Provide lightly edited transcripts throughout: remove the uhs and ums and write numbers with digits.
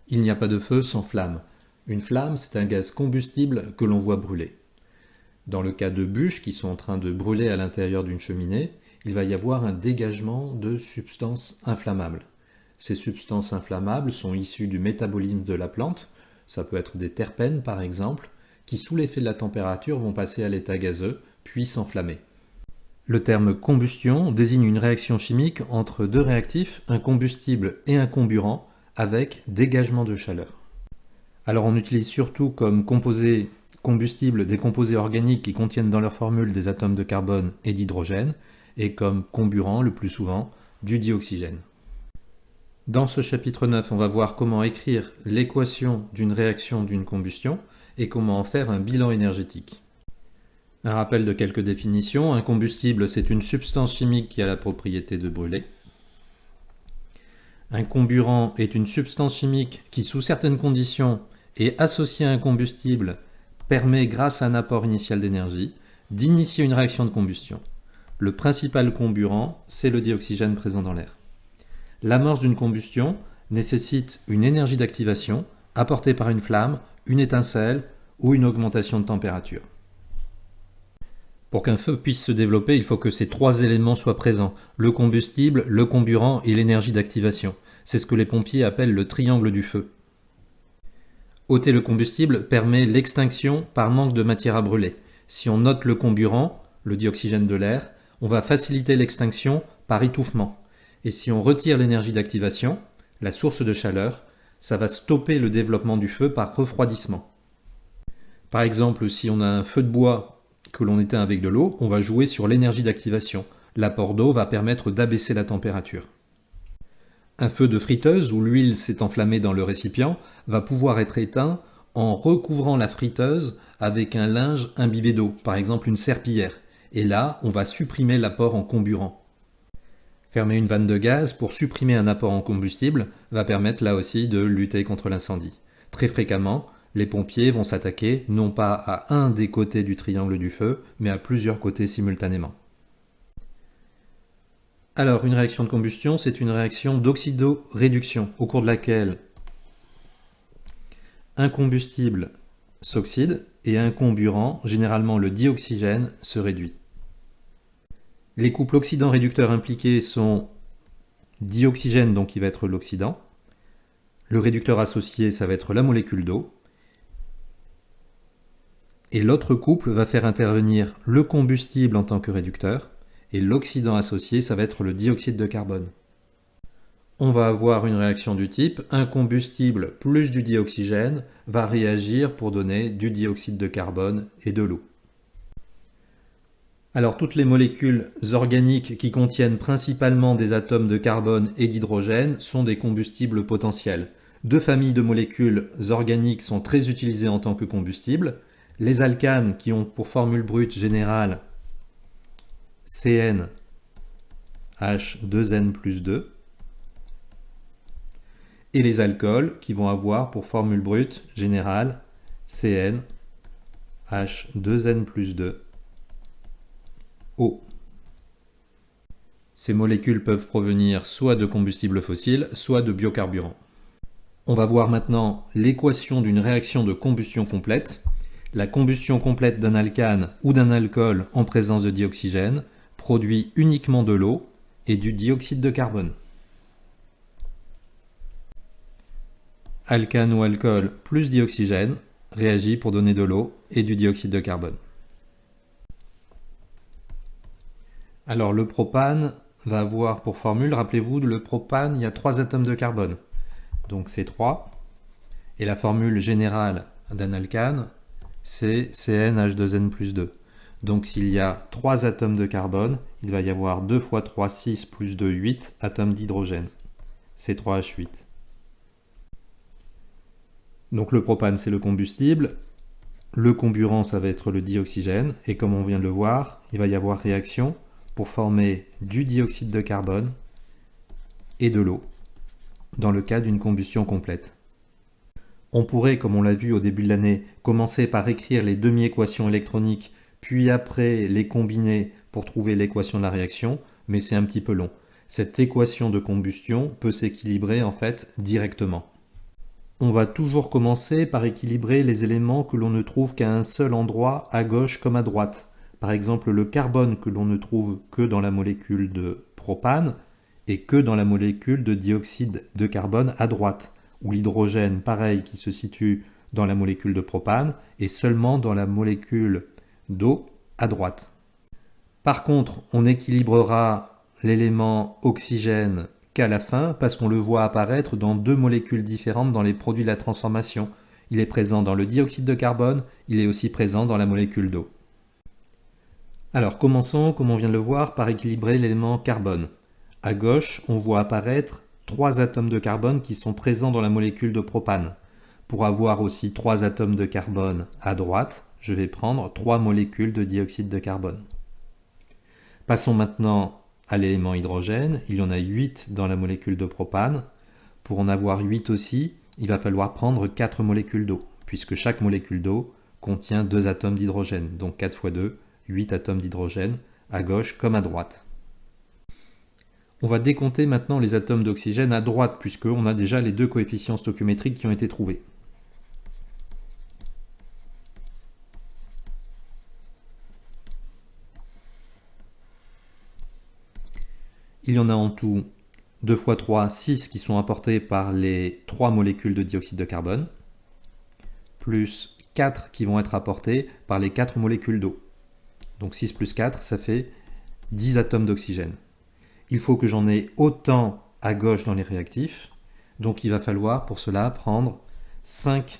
Il n'y a pas de feu sans flamme. Une flamme, c'est un gaz combustible que l'on voit brûler. Dans le cas de bûches qui sont en train de brûler à l'intérieur d'une cheminée, il va y avoir un dégagement de substances inflammables. Ces substances inflammables sont issues du métabolisme de la plante, ça peut être des terpènes par exemple, qui sous l'effet de la température vont passer à l'état gazeux, puis s'enflammer. Le terme combustion désigne une réaction chimique entre deux réactifs, un combustible et un comburant, avec dégagement de chaleur. Alors on utilise surtout comme composés combustibles des composés organiques qui contiennent dans leur formule des atomes de carbone et d'hydrogène, et comme comburant le plus souvent du dioxygène. Dans ce chapitre 9, on va voir comment écrire l'équation d'une réaction d'une combustion et comment en faire un bilan énergétique. Un rappel de quelques définitions. Un combustible, c'est une substance chimique qui a la propriété de brûler. Un comburant est une substance chimique qui, sous certaines conditions, et associée à un combustible, permet, grâce à un apport initial d'énergie, d'initier une réaction de combustion. Le principal comburant, c'est le dioxygène présent dans l'air. L'amorce d'une combustion nécessite une énergie d'activation apportée par une flamme, une étincelle ou une augmentation de température. Pour qu'un feu puisse se développer, il faut que ces trois éléments soient présents, le combustible, le comburant et l'énergie d'activation. C'est ce que les pompiers appellent le triangle du feu. Ôter le combustible permet l'extinction par manque de matière à brûler. Si on ôte le comburant, le dioxygène de l'air, on va faciliter l'extinction par étouffement. Et si on retire l'énergie d'activation, la source de chaleur, ça va stopper le développement du feu par refroidissement. Par exemple, si on a un feu de bois que l'on éteint avec de l'eau, on va jouer sur l'énergie d'activation. L'apport d'eau va permettre d'abaisser la température. Un feu de friteuse où l'huile s'est enflammée dans le récipient va pouvoir être éteint en recouvrant la friteuse avec un linge imbibé d'eau, par exemple une serpillière. Et là, on va supprimer l'apport en comburant. Fermer une vanne de gaz pour supprimer un apport en combustible va permettre là aussi de lutter contre l'incendie. Très fréquemment, les pompiers vont s'attaquer non pas à un des côtés du triangle du feu, mais à plusieurs côtés simultanément. Alors, une réaction de combustion, c'est une réaction d'oxydoréduction, au cours de laquelle un combustible s'oxyde et un comburant, généralement le dioxygène, se réduit. Les couples oxydant-réducteurs impliqués sont dioxygène, donc qui va être l'oxydant. Le réducteur associé, ça va être la molécule d'eau. Et l'autre couple va faire intervenir le combustible en tant que réducteur. Et l'oxydant associé, ça va être le dioxyde de carbone. On va avoir une réaction du type, un combustible plus du dioxygène va réagir pour donner du dioxyde de carbone et de l'eau. Alors toutes les molécules organiques qui contiennent principalement des atomes de carbone et d'hydrogène sont des combustibles potentiels. Deux familles de molécules organiques sont très utilisées en tant que combustible. Les alcanes qui ont pour formule brute générale CnH2n plus 2 et les alcools qui vont avoir pour formule brute générale CnH2n plus 2 O. Ces molécules peuvent provenir soit de combustibles fossiles, soit de biocarburants. On va voir maintenant l'équation d'une réaction de combustion complète. La combustion complète d'un alcane ou d'un alcool en présence de dioxygène produit uniquement de l'eau et du dioxyde de carbone. Alcane ou alcool plus dioxygène réagit pour donner de l'eau et du dioxyde de carbone. Alors le propane va avoir pour formule, rappelez-vous, le propane, il y a 3 atomes de carbone. Donc c'est 3. Et la formule générale d'un alcane, c'est CnH2n plus 2. Donc s'il y a 3 atomes de carbone, il va y avoir 2 fois 3, 6 plus 2, 8 atomes d'hydrogène. C'est 3H8. Donc le propane, c'est le combustible. Le comburant, ça va être le dioxygène. Et comme on vient de le voir, il va y avoir réaction pour former du dioxyde de carbone et de l'eau, dans le cas d'une combustion complète. On pourrait, comme on l'a vu au début de l'année, commencer par écrire les demi-équations électroniques, puis après les combiner pour trouver l'équation de la réaction, mais c'est un petit peu long. Cette équation de combustion peut s'équilibrer en fait directement. On va toujours commencer par équilibrer les éléments que l'on ne trouve qu'à un seul endroit, à gauche comme à droite. Par exemple, le carbone que l'on ne trouve que dans la molécule de propane et que dans la molécule de dioxyde de carbone à droite, ou l'hydrogène, pareil, qui se situe dans la molécule de propane et seulement dans la molécule d'eau à droite. Par contre, on équilibrera l'élément oxygène qu'à la fin parce qu'on le voit apparaître dans deux molécules différentes dans les produits de la transformation. Il est présent dans le dioxyde de carbone, il est aussi présent dans la molécule d'eau. Alors commençons, comme on vient de le voir, par équilibrer l'élément carbone. À gauche, on voit apparaître 3 atomes de carbone qui sont présents dans la molécule de propane. Pour avoir aussi 3 atomes de carbone à droite, je vais prendre 3 molécules de dioxyde de carbone. Passons maintenant à l'élément hydrogène. Il y en a 8 dans la molécule de propane. Pour en avoir 8 aussi, il va falloir prendre 4 molécules d'eau, puisque chaque molécule d'eau contient 2 atomes d'hydrogène. Donc 4 fois 2, 8 atomes d'hydrogène, à gauche comme à droite. On va décompter maintenant les atomes d'oxygène à droite, puisqu'on a déjà les deux coefficients stoichiométriques qui ont été trouvés. Il y en a en tout 2 fois 3, 6 qui sont apportés par les 3 molécules de dioxyde de carbone, plus 4 qui vont être apportés par les 4 molécules d'eau. Donc 6 plus 4, ça fait 10 atomes d'oxygène. Il faut que j'en ai autant à gauche dans les réactifs, donc il va falloir pour cela prendre 5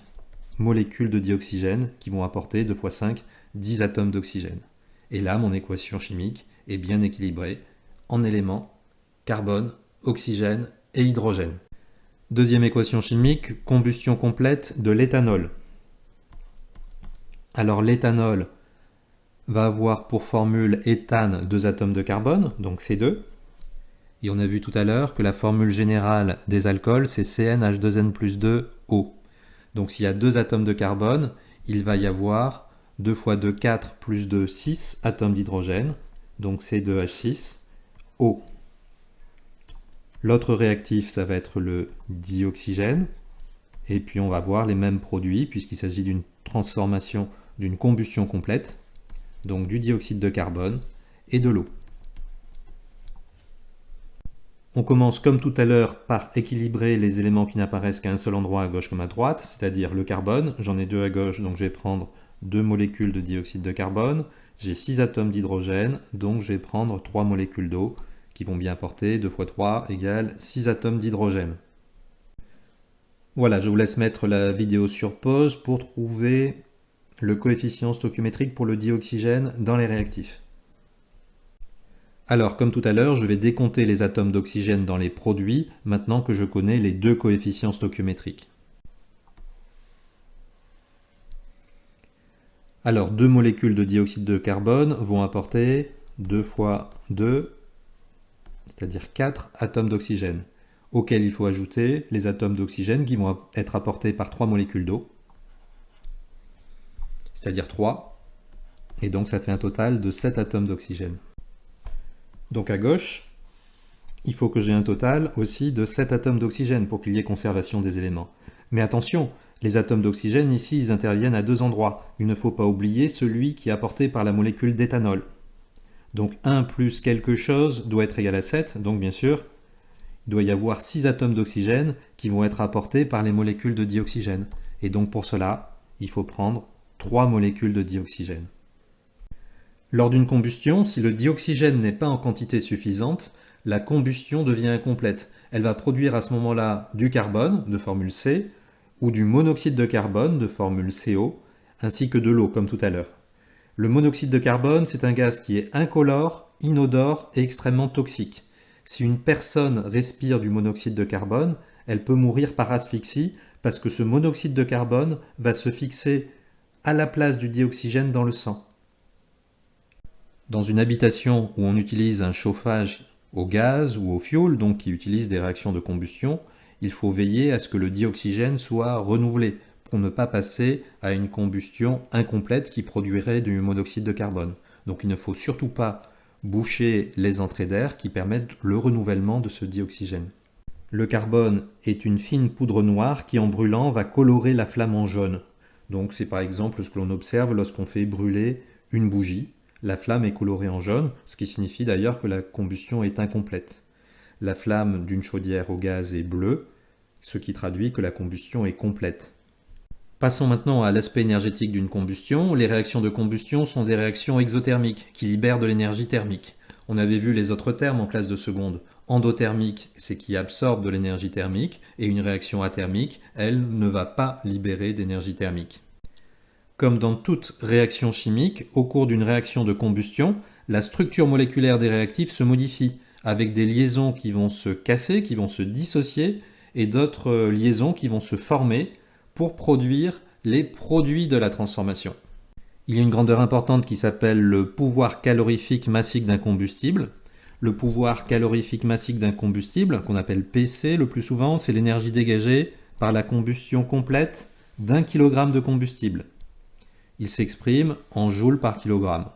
molécules de dioxygène qui vont apporter 2 fois 5, 10 atomes d'oxygène. Et là, mon équation chimique est bien équilibrée en éléments carbone, oxygène et hydrogène. Deuxième équation chimique, combustion complète de l'éthanol. Alors l'éthanol va avoir pour formule éthane 2 atomes de carbone, donc C2. Et on a vu tout à l'heure que la formule générale des alcools, c'est CnH2n plus 2O. Donc s'il y a 2 atomes de carbone, il va y avoir 2 fois 2, 4 plus 2, 6 atomes d'hydrogène, donc C2H6O. L'autre réactif, ça va être le dioxygène. Et puis on va voir les mêmes produits, puisqu'il s'agit d'une transformation, d'une combustion complète. Donc du dioxyde de carbone et de l'eau. On commence comme tout à l'heure par équilibrer les éléments qui n'apparaissent qu'à un seul endroit à gauche comme à droite, c'est-à-dire le carbone. J'en ai 2 à gauche, donc je vais prendre 2 molécules de dioxyde de carbone. J'ai 6 atomes d'hydrogène, donc je vais prendre 3 molécules d'eau qui vont bien apporter 2 fois 3 égale 6 atomes d'hydrogène. Voilà, je vous laisse mettre la vidéo sur pause pour trouver le coefficient stoichiométrique pour le dioxygène dans les réactifs. Alors, comme tout à l'heure, je vais décompter les atomes d'oxygène dans les produits, maintenant que je connais les deux coefficients stoichiométriques. Alors, 2 molécules de dioxyde de carbone vont apporter 2 fois 2, c'est-à-dire 4 atomes d'oxygène, auxquels il faut ajouter les atomes d'oxygène qui vont être apportés par 3 molécules d'eau, c'est-à-dire 3, et donc ça fait un total de 7 atomes d'oxygène. Donc à gauche, il faut que j'ai un total aussi de 7 atomes d'oxygène pour qu'il y ait conservation des éléments. Mais attention, les atomes d'oxygène ici, ils interviennent à 2 endroits. Il ne faut pas oublier celui qui est apporté par la molécule d'éthanol. Donc 1 plus quelque chose doit être égal à 7, donc bien sûr, il doit y avoir 6 atomes d'oxygène qui vont être apportés par les molécules de dioxygène. Et donc pour cela, il faut prendre 3 molécules de dioxygène. Lors d'une combustion, si le dioxygène n'est pas en quantité suffisante, la combustion devient incomplète. Elle va produire à ce moment-là du carbone, de formule C, ou du monoxyde de carbone, de formule CO, ainsi que de l'eau, comme tout à l'heure. Le monoxyde de carbone, c'est un gaz qui est incolore, inodore et extrêmement toxique. Si une personne respire du monoxyde de carbone, elle peut mourir par asphyxie parce que ce monoxyde de carbone va se fixer à la place du dioxygène dans le sang. Dans une habitation où on utilise un chauffage au gaz ou au fioul, donc qui utilise des réactions de combustion, il faut veiller à ce que le dioxygène soit renouvelé pour ne pas passer à une combustion incomplète qui produirait du monoxyde de carbone. Donc il ne faut surtout pas boucher les entrées d'air qui permettent le renouvellement de ce dioxygène. Le carbone est une fine poudre noire qui, en brûlant, va colorer la flamme en jaune. Donc c'est par exemple ce que l'on observe lorsqu'on fait brûler une bougie. La flamme est colorée en jaune, ce qui signifie d'ailleurs que la combustion est incomplète. La flamme d'une chaudière au gaz est bleue, ce qui traduit que la combustion est complète. Passons maintenant à l'aspect énergétique d'une combustion. Les réactions de combustion sont des réactions exothermiques qui libèrent de l'énergie thermique. On avait vu les autres termes en classe de seconde. Endothermique, c'est qui absorbe de l'énergie thermique, et une réaction athermique, elle ne va pas libérer d'énergie thermique. Comme dans toute réaction chimique, au cours d'une réaction de combustion, la structure moléculaire des réactifs se modifie, avec des liaisons qui vont se casser, qui vont se dissocier, et d'autres liaisons qui vont se former pour produire les produits de la transformation. Il y a une grandeur importante qui s'appelle le pouvoir calorifique massique d'un combustible. Le pouvoir calorifique massique d'un combustible, qu'on appelle PC le plus souvent, c'est l'énergie dégagée par la combustion complète d'1 kg de combustible. Il s'exprime en joules par kilogramme.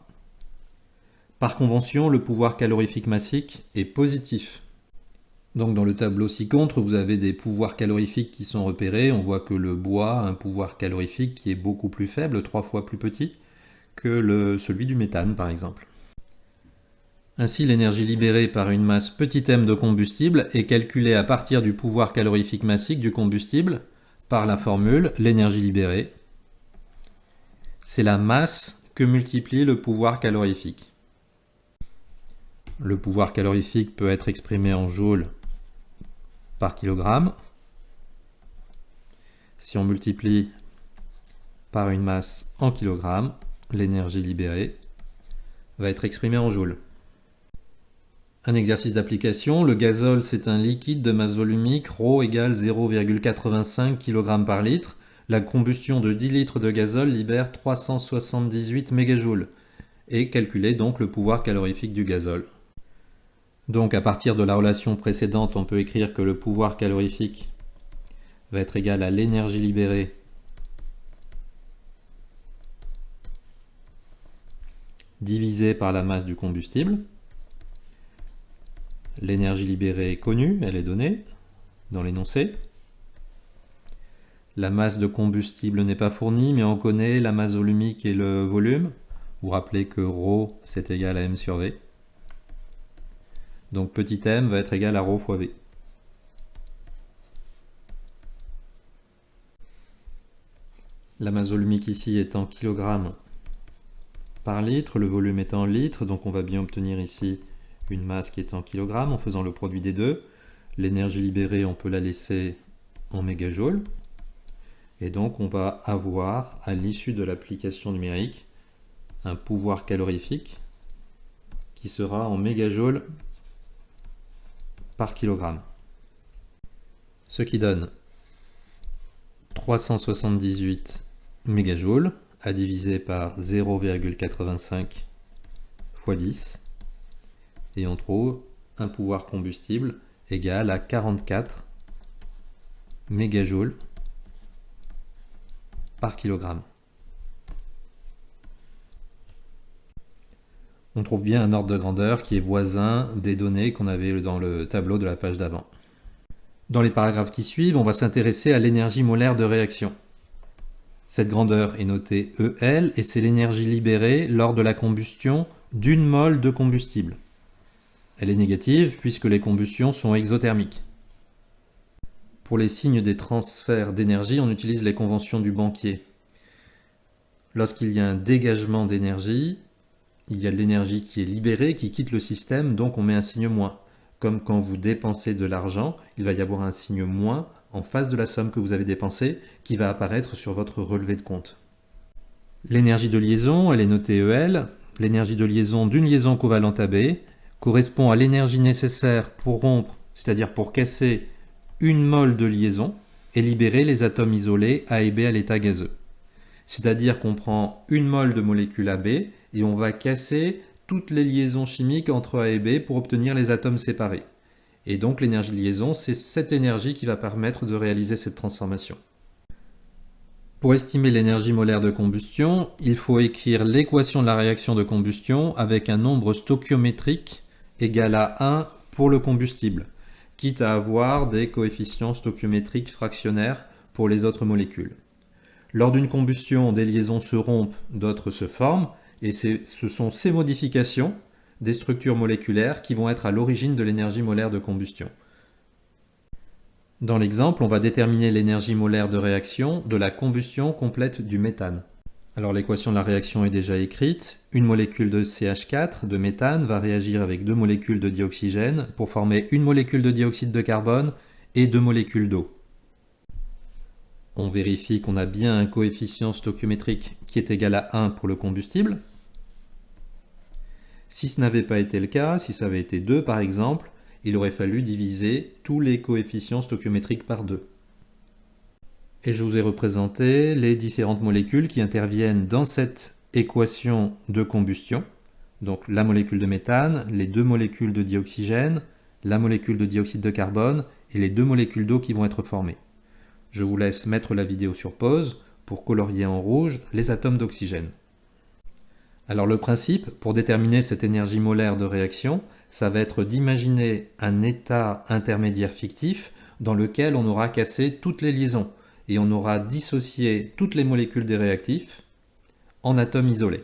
Par convention, le pouvoir calorifique massique est positif. Donc dans le tableau ci-contre, vous avez des pouvoirs calorifiques qui sont repérés. On voit que le bois a un pouvoir calorifique qui est beaucoup plus faible, 3 fois plus petit, que celui du méthane par exemple. Ainsi, l'énergie libérée par une masse petit m de combustible est calculée à partir du pouvoir calorifique massique du combustible par la formule l'énergie libérée. C'est la masse que multiplie le pouvoir calorifique. Le pouvoir calorifique peut être exprimé en joules par kilogramme. Si on multiplie par une masse en kilogrammes, l'énergie libérée va être exprimée en joules. Un exercice d'application, le gazole c'est un liquide de masse volumique ρ égale 0,85 kg par litre. La combustion de 10 litres de gazole libère 378 mégajoules et calculer donc le pouvoir calorifique du gazole. Donc à partir de la relation précédente, on peut écrire que le pouvoir calorifique va être égal à l'énergie libérée divisé par la masse du combustible. L'énergie libérée est connue, elle est donnée dans l'énoncé. La masse de combustible n'est pas fournie, mais on connaît la masse volumique et le volume. Vous vous rappelez que ρ c'est égal à m sur v. Donc petit m va être égal à ρ fois v. La masse volumique ici est en kilogrammes par litre, le volume est en litres, donc on va bien obtenir ici une masse qui est en kilogrammes en faisant le produit des deux. L'énergie libérée, on peut la laisser en mégajoules. Et donc on va avoir, à l'issue de l'application numérique, un pouvoir calorifique qui sera en mégajoules par kilogramme. Ce qui donne 378 mégajoules à diviser par 0,85 fois 10. Et on trouve un pouvoir combustible égal à 44 mégajoules par kilogramme. On trouve bien un ordre de grandeur qui est voisin des données qu'on avait dans le tableau de la page d'avant. Dans les paragraphes qui suivent, on va s'intéresser à l'énergie molaire de réaction. Cette grandeur est notée EL et c'est l'énergie libérée lors de la combustion d'une mole de combustible. Elle est négative puisque les combustions sont exothermiques. Pour les signes des transferts d'énergie, on utilise les conventions du banquier. Lorsqu'il y a un dégagement d'énergie, il y a de l'énergie qui est libérée, qui quitte le système, donc on met un signe moins. Comme quand vous dépensez de l'argent, il va y avoir un signe moins en face de la somme que vous avez dépensée qui va apparaître sur votre relevé de compte. L'énergie de liaison, elle est notée EL. L'énergie de liaison d'une liaison covalente AB correspond à l'énergie nécessaire pour rompre, c'est-à-dire pour casser une mole de liaison et libérer les atomes isolés A et B à l'état gazeux. C'est-à-dire qu'on prend une mole de molécule AB et on va casser toutes les liaisons chimiques entre A et B pour obtenir les atomes séparés. Et donc l'énergie de liaison, c'est cette énergie qui va permettre de réaliser cette transformation. Pour estimer l'énergie molaire de combustion, il faut écrire l'équation de la réaction de combustion avec un nombre stoichiométrique égal à 1 pour le combustible. quitte à avoir des coefficients stoichiométriques fractionnaires pour les autres molécules. Lors d'une combustion, des liaisons se rompent, d'autres se forment, et ce sont ces modifications des structures moléculaires qui vont être à l'origine de l'énergie molaire de combustion. Dans l'exemple, on va déterminer l'énergie molaire de réaction de la combustion complète du méthane. Alors l'équation de la réaction est déjà écrite. Une molécule de CH4, de méthane, va réagir avec deux molécules de dioxygène pour former une molécule de dioxyde de carbone et deux molécules d'eau. On vérifie qu'on a bien un coefficient stoichiométrique qui est égal à 1 pour le combustible. Si ce n'avait pas été le cas, si ça avait été 2 par exemple, il aurait fallu diviser tous les coefficients stoichiométriques par 2. Et je vous ai représenté les différentes molécules qui interviennent dans cette équation de combustion. Donc la molécule de méthane, les deux molécules de dioxygène, la molécule de dioxyde de carbone et les deux molécules d'eau qui vont être formées. Je vous laisse mettre la vidéo sur pause pour colorier en rouge les atomes d'oxygène. Alors le principe, pour déterminer cette énergie molaire de réaction, ça va être d'imaginer un état intermédiaire fictif dans lequel on aura cassé toutes les liaisons et on aura dissocié toutes les molécules des réactifs en atomes isolés.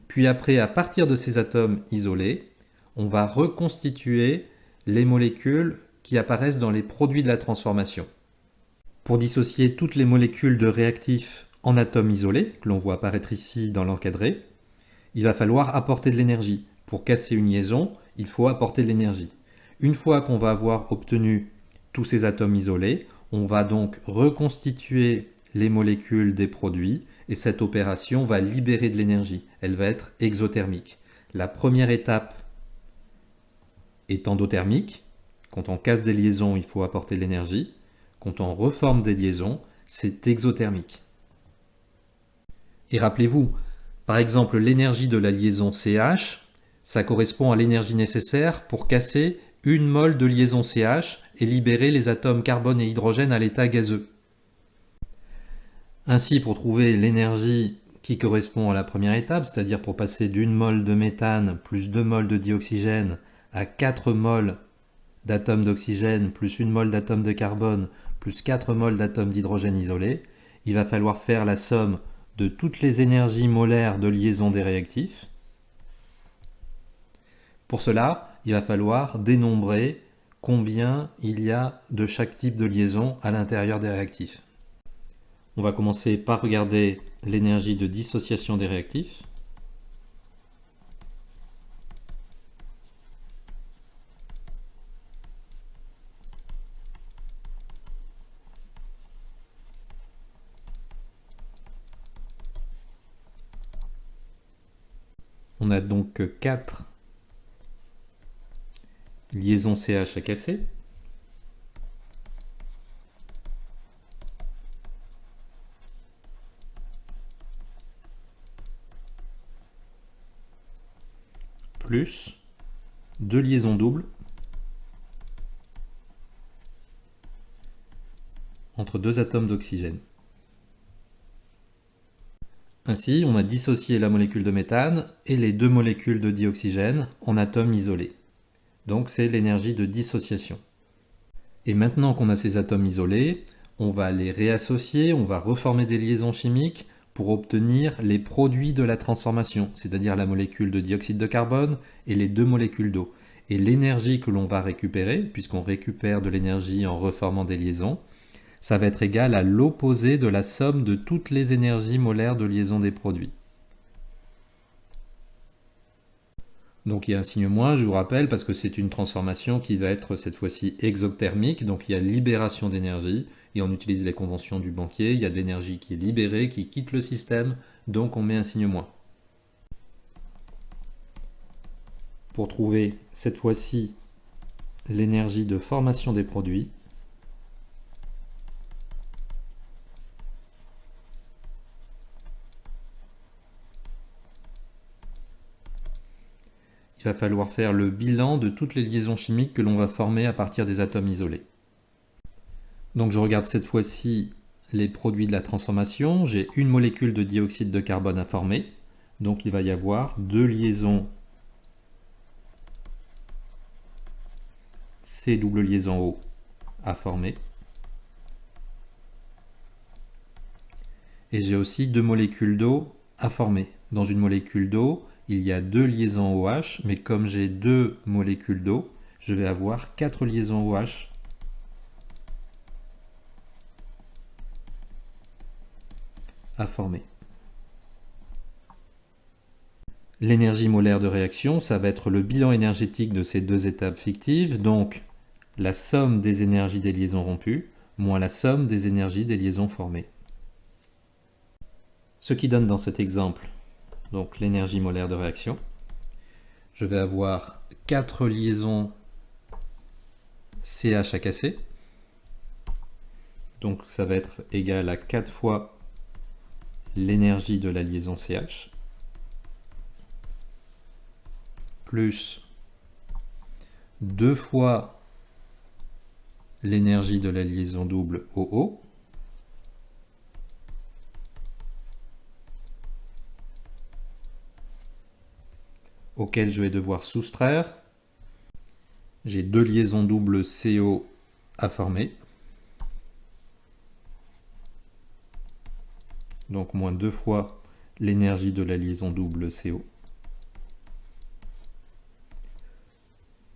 Puis après, à partir de ces atomes isolés, on va reconstituer les molécules qui apparaissent dans les produits de la transformation. Pour dissocier toutes les molécules de réactifs en atomes isolés, que l'on voit apparaître ici dans l'encadré, il va falloir apporter de l'énergie. Pour casser une liaison, il faut apporter de l'énergie. Une fois qu'on va avoir obtenu tous ces atomes isolés, on va donc reconstituer les molécules des produits et cette opération va libérer de l'énergie. Elle va être exothermique. La première étape est endothermique. Quand on casse des liaisons, il faut apporter de l'énergie. Quand on reforme des liaisons, c'est exothermique. Et rappelez-vous, par exemple, l'énergie de la liaison CH, ça correspond à l'énergie nécessaire pour casser une mole de liaison CH et libérer les atomes carbone et hydrogène à l'état gazeux. Ainsi, pour trouver l'énergie qui correspond à la première étape, c'est-à-dire pour passer d'une mole de méthane plus 2 moles de dioxygène à 4 moles d'atomes d'oxygène plus 1 mole d'atomes de carbone plus 4 moles d'atomes d'hydrogène isolés, il va falloir faire la somme de toutes les énergies molaires de liaison des réactifs. Pour cela, il va falloir dénombrer combien il y a de chaque type de liaison à l'intérieur des réactifs. On va commencer par regarder l'énergie de dissociation des réactifs. On a donc 4 liaisons CH à casser. Plus 2 liaisons doubles entre 2 atomes d'oxygène. Ainsi, on a dissocié la molécule de méthane et les deux molécules de dioxygène en atomes isolés. Donc c'est l'énergie de dissociation. Et maintenant qu'on a ces atomes isolés, on va les réassocier, on va reformer des liaisons chimiques pour obtenir les produits de la transformation, c'est-à-dire la molécule de dioxyde de carbone et les deux molécules d'eau. Et l'énergie que l'on va récupérer, puisqu'on récupère de l'énergie en reformant des liaisons, ça va être égal à l'opposé de la somme de toutes les énergies molaires de liaison des produits. Donc il y a un signe moins, je vous rappelle, parce que c'est une transformation qui va être cette fois-ci exothermique, donc il y a libération d'énergie, et on utilise les conventions du banquier, il y a de l'énergie qui est libérée, qui quitte le système, donc on met un signe moins. Pour trouver cette fois-ci l'énergie de formation des produits, il va falloir faire le bilan de toutes les liaisons chimiques que l'on va former à partir des atomes isolés. Donc je regarde cette fois-ci les produits de la transformation. J'ai une molécule de dioxyde de carbone à former. Donc il va y avoir deux liaisons C double liaison O à former. Et j'ai aussi 2 molécules d'eau à former. Dans une molécule d'eau, il y a 2 liaisons OH, mais comme j'ai 2 molécules d'eau, je vais avoir 4 liaisons OH à former. L'énergie molaire de réaction, ça va être le bilan énergétique de ces deux étapes fictives, donc la somme des énergies des liaisons rompues moins la somme des énergies des liaisons formées. Ce qui donne dans cet exemple donc l'énergie molaire de réaction. Je vais avoir 4 liaisons CH-AKC, donc ça va être égal à 4 fois l'énergie de la liaison CH, plus 2 fois l'énergie de la liaison double OO, auquel je vais devoir soustraire. J'ai 2 liaisons doubles CO à former, donc moins 2 fois l'énergie de la liaison double CO,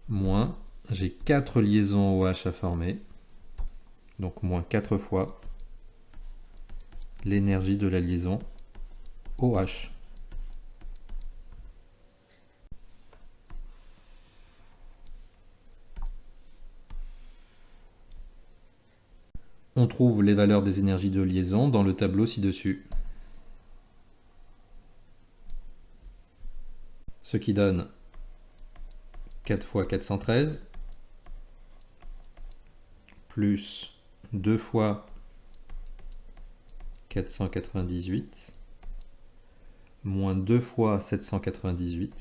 moins j'ai 4 liaisons OH à former, donc moins 4 fois l'énergie de la liaison OH. On trouve les valeurs des énergies de liaison dans le tableau ci-dessus. Ce qui donne 4 fois 413, plus 2 fois 498, moins 2 fois 798,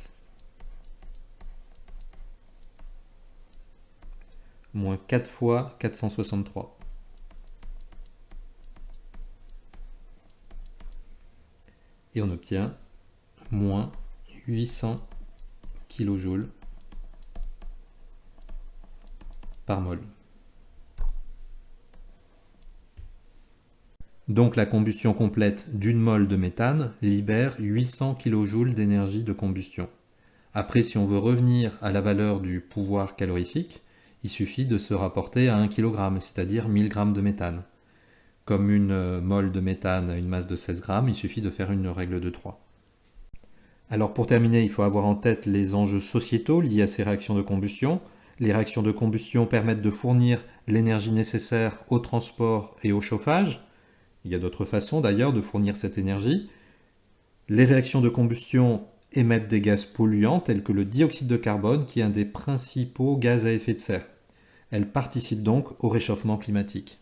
moins 4 fois 463. Et on obtient moins 800 kJ par mol. Donc la combustion complète d'une mole de méthane libère 800 kJ d'énergie de combustion. Après, si on veut revenir à la valeur du pouvoir calorifique, il suffit de se rapporter à 1 kg, c'est-à-dire 1000 g de méthane. Comme une mole de méthane a une masse de 16 grammes, il suffit de faire une règle de 3. Alors pour terminer, il faut avoir en tête les enjeux sociétaux liés à ces réactions de combustion. Les réactions de combustion permettent de fournir l'énergie nécessaire au transport et au chauffage. Il y a d'autres façons d'ailleurs de fournir cette énergie. Les réactions de combustion émettent des gaz polluants tels que le dioxyde de carbone qui est un des principaux gaz à effet de serre. Elles participent donc au réchauffement climatique.